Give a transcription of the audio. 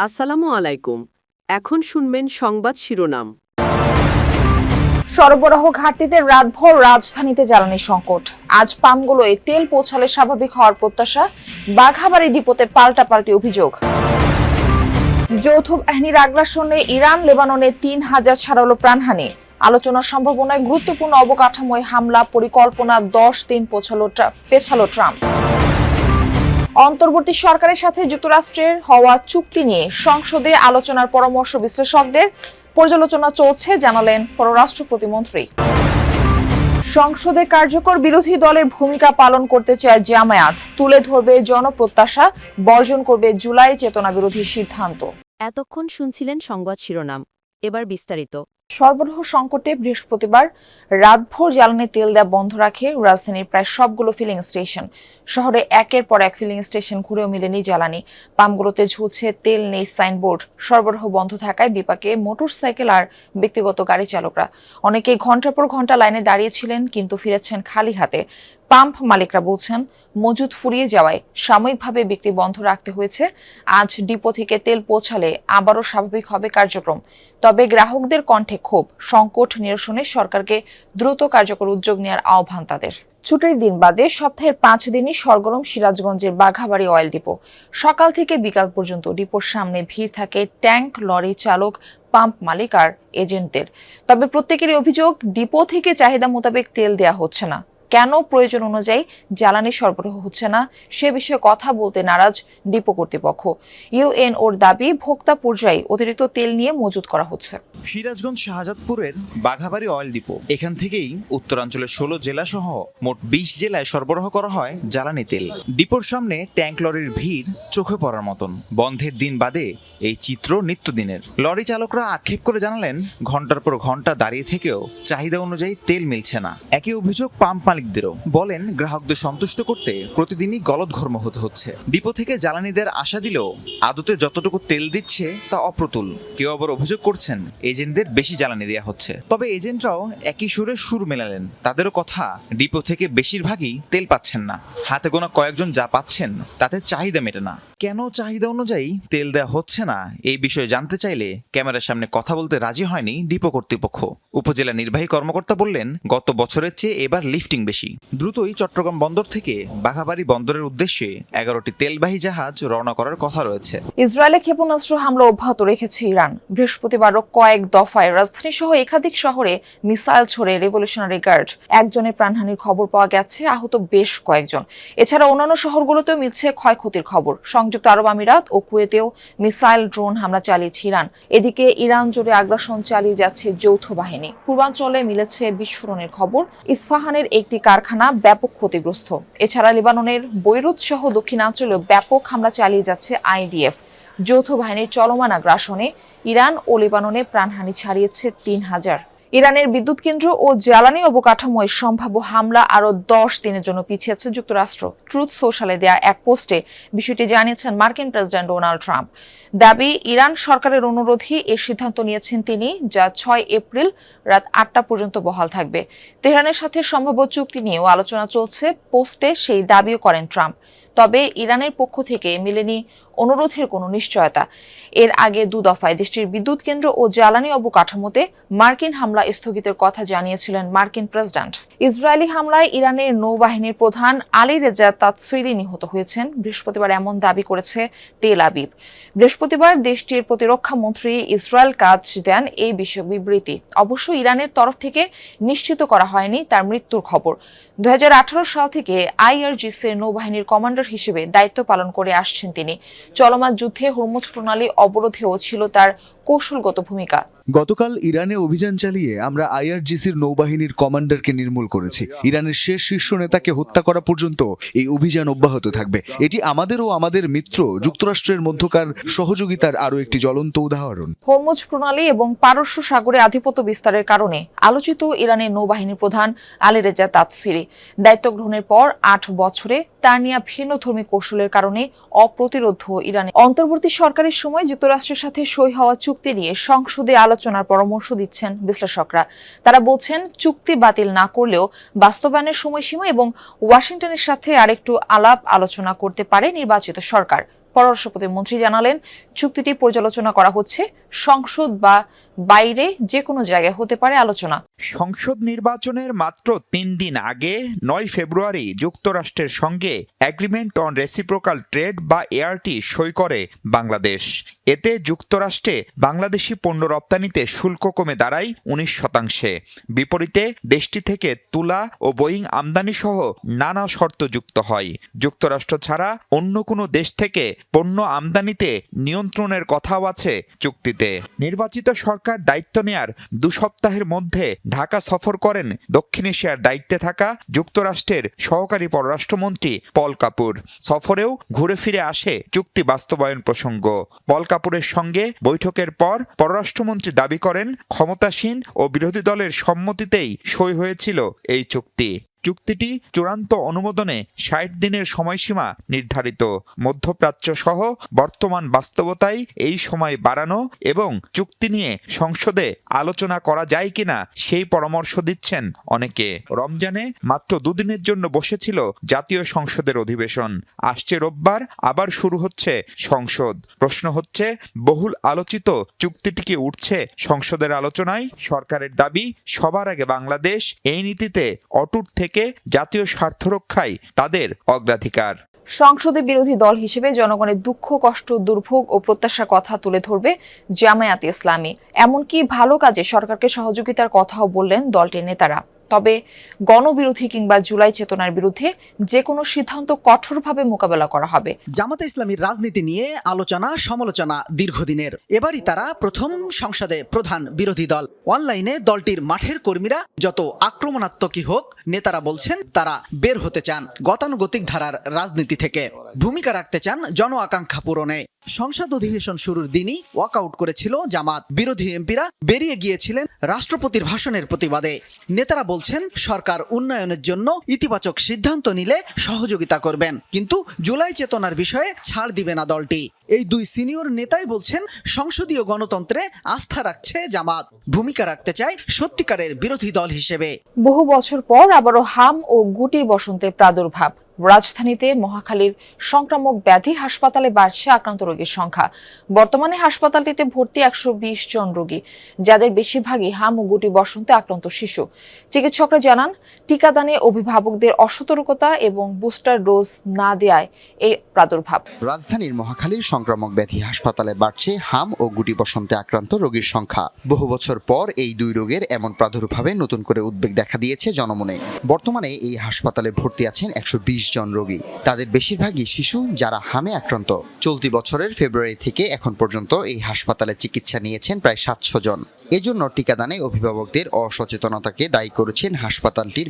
আসসালামু আলাইকুম। এখন শুনবেন সংবাদ শিরোনাম। সরবরাহ ঘাটতিতে রাতভর রাজধানীতে জ্বালানি সংকট। আজ পাম্পগুলোয় তেল পৌঁছালে স্বাভাবিক হওয়ার প্রত্যাশা। বাঘাবাড়ি ডিপোতে পাল্টাপাল্টি অভিযোগ। যৌথ বাহিনীর আগ্রাসনে ইরান লেবাননে ৩,০০০ ছাড়ালো প্রাণহানি। আলোচনার সম্ভাবনায় গুরুত্বপূর্ণ অবকাঠামোয় হামলা পরিকল্পনা ১০ দিন পেছালো ট্রাম্প। অন্তর্বর্তী সরকারের সাথে যুক্তরাষ্ট্রের হওয়া চুক্তি নিয়ে সংসদে আলোচনার পরামর্শ বিশ্লেষকদের। পর্যালোচনা চলছে জানালেন পররাষ্ট্র প্রতিমন্ত্রী। সংসদে কার্যকর বিরোধী দলের ভূমিকা পালন করতে চায় জামায়াত। তুলে ধরবে জনপ্রত্যাশা, বর্জন করবে জুলাই চেতনা বিরোধী সিদ্ধান্ত। এতক্ষণ শুনছিলেন সংবাদ শিরোনাম, এবার বিস্তারিত। সরবরাহ সংকটে বৃহস্পতিবার রাতভর জ্বালানি তেল দেওয়া বন্ধ রাখে রাজধানীর প্রায় সবগুলো ফিলিং স্টেশন। শহরে একের পর এক ফিলিং স্টেশন ঘুরেও মেলেনি জ্বালানি। পাম্পগুলোতে ঝুলছে তেল নেই সাইনবোর্ড। সরবরাহ বন্ধ থাকায় বিপাকে মোটরসাইকেল আর ব্যক্তিগত গাড়ি চালকরা। অনেকেই ঘন্টার পর ঘন্টা লাইনে দাঁড়িয়েছিলেন, কিন্তু ফিরেছেন খালি হাতে। পাম্প মালিকরা বলছেন, মজুদ ফুরিয়ে যাওয়ায় সাময়িকভাবে বিক্রি বন্ধ রাখতে হয়েছে। আজ ডিপো থেকে তেল পৌঁছালে আবারও স্বাভাবিক হবে কার্যক্রম। তবে গ্রাহকদের কণ্ঠে ক্ষোভ। সংকট নিরসনে সরকারকে দ্রুত কার্যকর উদ্যোগ নেওয়ার আহ্বান তাদের। ছুটির দিন বাদে সপ্তাহের 5 দিনই সরগরম সিরাজগঞ্জের বাঘাবাড়ি অয়েল ডিপো। সকাল থেকে বিকাল পর্যন্ত ডিপোর সামনে ভিড় থাকে ট্যাঙ্ক, লরি চালক, পাম্প মালিক আর এজেন্টদের। তবে প্রত্যেকেরই অভিযোগ, ডিপো থেকে চাহিদা মোতাবেক তেল দেয়া হচ্ছে না। কেন প্রয়োজন অনুযায়ী জ্বালানি সরবরাহ হচ্ছে না, সে বিষয়ে কথা বলতে নারাজ ডিপো কর্তৃপক্ষ। ইউএনওর দাবি, ভোক্তা পর্যায়ে অতিরিক্ত তেল নিয়ে মজুত করা হচ্ছে। সিরাজগঞ্জ শাহজাদপুরের বাঘাবাড়ি অয়েল ডিপো। এখান থেকেই উত্তরাঞ্চলের 16 জেলা সহ মোট 20 জেলায় সরবরাহ করা হয় জ্বালানি তেল। ডিপোর সামনে ট্যাঙ্ক লরির ভিড় চোখে পড়ার মতন। বন্ধের দিন বাদে এই চিত্র নিত্যদিনের। লরি চালকরা আক্ষেপ করে জানালেন, ঘন্টার পর ঘন্টা দাঁড়িয়ে থেকেও চাহিদা অনুযায়ী তেল মিলছে না। একই অভিযোগ পাম্প মালিকদেরও। বলেন, গ্রাহকদের সন্তুষ্ট করতে প্রতিদিনই গলদঘর্ম হতে হচ্ছে। ডিপো থেকে জ্বালানি দেওয়ার আশা দিলেও আদতে যতটুকু তেল দিচ্ছে তা অপ্রতুল। কেউ আবার অভিযোগ করছেন, এজেন্টদের বেশি জ্বালানি দেওয়া হচ্ছে। তবে এজেন্টরাও একই সুরে সুর মেলালেন। তাদেরও কথা, ডিপো থেকে বেশিরভাগই তেল পাচ্ছেন না। হাতে গোনা কয়েকজন যা পাচ্ছেন তাতে চাহিদা মেটে না। কেন চাহিদা অনুযায়ী তেল দেওয়া হচ্ছে না, এই বিষয়ে জানতে চাইলে ক্যামেরার সামনে কথা বলতে রাজি হয়নি ডিপো কর্তৃপক্ষ। উপজেলা নির্বাহী কর্মকর্তা বললেন, গত বছরের চেয়ে এবার লিফটিং বেশি। দ্রুতই চট্টগ্রাম বন্দর থেকে বাঘাবাড়ি বন্দরের উদ্দেশ্যে 11টি তেলবাহী জাহাজ রওনা করার কথা রয়েছে। ইসরায়েলে ক্ষেপণাস্ত্র হামলা অব্যাহত রেখেছে ইরান। বৃহস্পতিবারও কয়েক দফায় রাজধানী সহ একাধিক শহরে মিসাইল ছড়ে রেভলিউশনারি গার্ড। একজনের প্রাণহানির খবর পাওয়া গেছে, আহত বেশ কয়েকজন। এছাড়া অন্যান্য শহরগুলোতেও মিলছে ক্ষয়ক্ষতির খবর। সংযুক্ত আরব আমিরাত ও কুয়েতেও মিসাইল, ড্রোন হামলা চালিয়েছে ইরান। এদিকে ইরান জুড়ে আগ্রাসন চালিয়ে যাচ্ছে যৌথ বাহিনী। পূর্বাঞ্চলে মিলেছে বিস্ফোরণের খবর। ইস্পাহানের একটি কারখানা ব্যাপক ক্ষতিগ্রস্ত। এছাড়া লেবাননের বৈরুত সহ দক্ষিণাঞ্চলেও ব্যাপক হামলা চালিয়ে যাচ্ছে আইডিএফ। যৌথ বাহিনীর চলমান আগ্রাসনে ইরান ও লেবাননে প্রাণহানি ছাড়িয়েছে ৩,০০০। ইরানের বিদ্যুৎ কেন্দ্র ও জ্বালানি অবকাঠামোয় সম্ভাব্য হামলা আরও 10 দিনের জন্য পিছিয়েছে যুক্তরাষ্ট্র। ট্রুথ সোশ্যালে দেয়া এক পোস্টে বিষয়টি জানিয়েছেন মার্কিন প্রেসিডেন্ট ডোনাল্ড ট্রাম্প। দাবি, ইরান সরকারের অনুরোধেই এই সিদ্ধান্ত নিয়েছেন তিনি, যা 6 এপ্রিল রাত 8টা পর্যন্ত বহাল থাকবে। তেহরানের সাথে সম্ভাব্য চুক্তি নিয়েও আলোচনা চলছে। পোস্টে সেই দাবিও করেন ট্রাম্প। তবে ইরানের পক্ষ থেকে মেলেনি অনুরোধের কোনো নিশ্চয়তা। এর আগে 2 দফায় দেশটির বিদ্যুৎ কেন্দ্র ও জ্বালানি অবকাঠামোতে মার্কিন হামলা স্থগিতের কথা জানিয়েছিলেন মার্কিন প্রেসিডেন্ট। ইসরায়েলি হামলায় ইরানের নৌবাহিনীর প্রধান আলী রেজা তাতসুইরি নিহত হয়েছেন। বৃহস্পতিবার এমন দাবি করেছে তেল আবিব। বৃহস্পতিবার দেশটির প্রতিরক্ষা মন্ত্রী ইসরায়েল কাজ দেন এই বিষয়ক বিবৃতি। অবশ্য ইরানের তরফ থেকে নিশ্চিত করা হয়নি তার মৃত্যুর খবর। 2018 সাল থেকে আইআরজিসির নৌবাহিনীর কমান্ডার হিসেবে দায়িত্ব পালন করে আসছেন তিনি। চলমান যুদ্ধে হরমুজ প্রণালী অবরোধেও ছিল তার কৌশলগত ভূমিকা। গতকাল ইরানে অভিযান চালিয়ে আমরা আইআরজিসির নৌবাহিনীর কমান্ডারকে নির্মূল করেছি। ইরানের শেষ শীর্ষ নেতাকে হত্যা করা পর্যন্ত এই অভিযান অব্যাহত থাকবে। এটি আমাদের ও আমাদের মিত্র যুক্তরাষ্ট্রের মধ্যকার সহযোগিতার আরও একটি জ্বলন্ত উদাহরণ। হরমুজ প্রণালী এবং পারস্য সাগরে আধিপত্য বিস্তারের কারণে আলোচিত ইরানের নৌবাহিনীর প্রধান আলী রেজা তাতসিরি দায়িত্ব গ্রহণের পর 8 বছরে তার নিয়ে ভিন্নধর্মী কৌশলের কারণে অপ্রতিরোধ্য ইরানে অন্তর্বর্তী সরকারের সময় যুক্তরাষ্ট্রের সাথে সই হওয়া চুক্তি নিয়ে সংসদে আলোচনার পরামর্শ দিচ্ছেন বিশ্লেষকরা। তারা বলছেন, চুক্তি বাতিল না করলেও বাস্তবায়নের সময়সীমা এবং ওয়াশিংটনের সাথে আরেকটু আলাপ আলোচনা করতে পারে নির্বাচিত সরকার। পররাষ্ট্র প্রতিমন্ত্রী জানালেন, চুক্তিটি পর্যালোচনা করা হচ্ছে। সংসদ বা বাইরে যে কোনো জায়গায় হতে পারে আলোচনা। সংসদ নির্বাচনের মাত্র ৩ দিন আগে ৯ ফেব্রুয়ারি যুক্তরাষ্ট্রের সঙ্গে এগ্রিমেন্ট অন রেসিপ্রোকাল ট্রেড বা এআরটি সই করে বাংলাদেশ। এতে যুক্তরাষ্ট্রে বাংলাদেশি পণ্য রপ্তানিতে শুল্ক কমে দাঁড়ায় ১৯%। বিপরীতে দেশটি থেকে তুলা ও বোয়িং আমদানি সহ নানা শর্ত যুক্ত হয়। যুক্তরাষ্ট্র ছাড়া অন্য কোনো দেশ থেকে পণ্য আমদানিতে নিয়ন্ত্রণের কথাও আছে চুক্তিতে। নির্বাচিত সরকার দায়িত্ব নেয়ার ২ সপ্তাহের মধ্যে ঢাকা সফর করেন দক্ষিণ এশিয়ার দায়িত্বে থাকা যুক্তরাষ্ট্রের সহকারী পররাষ্ট্রমন্ত্রী পল কাপুর। সফরেও ঘুরে ফিরে আসে চুক্তি বাস্তবায়ন প্রসঙ্গ। পল কাপুরের সঙ্গে বৈঠকের পর পররাষ্ট্রমন্ত্রী দাবি করেন, ক্ষমতাসীন ও বিরোধী দলের সম্মতিতেই সই হয়েছিল এই চুক্তি। চুক্তিটি চূড়ান্ত অনুমোদনে ৬০ দিনের সময়সীমা নির্ধারিত। মধ্যপ্রাচ্য সহ বর্তমান বাস্তবতায় এই সময় বাড়ানো এবং চুক্তি নিয়ে সংসদে আলোচনা করা যায় কিনা সেই পরামর্শ দিচ্ছেন অনেকে। রমজানে মাত্র ২ দিনের জন্য বসেছিল জাতীয় সংসদের অধিবেশন। আসছে রোববার আবার শুরু হচ্ছে সংসদ। প্রশ্ন হচ্ছে, বহুল আলোচিত চুক্তিটি কি উঠছে সংসদের আলোচনায়? সরকারের দাবি, সবার আগে বাংলাদেশ এই নীতিতে অটুট থেকে জাতীয় স্বার্থ রক্ষায় তাদের অগ্রাধিকার। সংসদে বিরোধী দল হিসেবে জনগণের দুঃখ, কষ্ট, দুর্ভোগ ও প্রত্যাশার কথা তুলে ধরবে জামায়াতে ইসলামী। এমনকি ভালো কাজে সরকারকে সহযোগিতার কথাও বললেন দলটির নেতারা। তবে গণবিরোধী কিংবা জুলাই চেতনার বিরুদ্ধে যে কোনো সিদ্ধান্ত কঠোরভাবে মোকাবেলা করা হবে। জামাতে ইসলামীর রাজনীতি নিয়ে আলোচনা সমালোচনা দীর্ঘদিনের। এবারই তারা প্রথম সংসদে প্রধান বিরোধী দল। অনলাইনে দলটির মাঠের কর্মীরা যত আক্রমণাত্মকই হোক, নেতারা বলছেন তারা বের হতে চান গতানুগতিক ধারার রাজনীতি থেকে, ভূমিকা রাখতে চান জন আকাঙ্ক্ষা পূরণে। সংসদ অধিবেশন শুরুর দিনই ওয়াকআউট করেছিল জামাত। বিরোধী এমপিরা বেরিয়ে গিয়েছিলেন রাষ্ট্রপতির ভাষণের প্রতিবাদে। নেতারা বলছেন সরকার উন্নয়নের জন্য ইতিবাচক সিদ্ধান্ত নিলে সহযোগিতা করবেন, কিন্তু জুলাই চেতনার বিষয়ে ছাড় দিবে না দলটি। এই 2 সিনিয়র নেতাই বলছেন সংসদীয় গণতন্ত্রে আস্থা রাখছে জামাত, ভূমিকা রাখতে চায় সত্যিকারের বিরোধী দল হিসেবে। বহু বছর পর আবারও হাম ও গুটি বসন্তের প্রাদুর্ভাব। রাজধানীতে মহাখালীর সংক্রামক ব্যাধি হাসপাতালে বাড়ছে আক্রান্ত রোগীর সংখ্যা। বর্তমানে হাসপাতালটিতে ভর্তি ১২০ জন রোগী, যাদের বেশিরভাগই হাম ও গুটি বসন্তে আক্রান্ত শিশু। চিকিৎসকরা জানান, টিকাদানে অভিভাবকদের অসতর্কতা এবং বুস্টার ডোজ না দেয়ায় এই প্রাদুর্ভাব। রাজধানীর মহাখালীর সংক্রামক ব্যাধি হাসপাতালে বাড়ছে হাম ও গুটি বসন্তে আক্রান্ত রোগীর সংখ্যা। বহু বছর পর এই 2 রোগের এমন প্রাদুর্ভাবে নতুন করে উদ্বেগ দেখা দিয়েছে জনমনে। বর্তমানে এই হাসপাতালে ভর্তি আছেন ১২০ জন রোগী। তাদের বেশিরভাগই শিশু, যারা হামে আক্রান্ত। চলতি বছরের ফেব্রুয়ারি থেকে এখন পর্যন্ত এই হাসপাতালে চিকিৎসা নিয়েছেন প্রায় ৭০০ জন। এজন্য টিকাদানে অভিভাবকদের অসচেতনতাকে দায়ী করেছেন হাসপাতালটির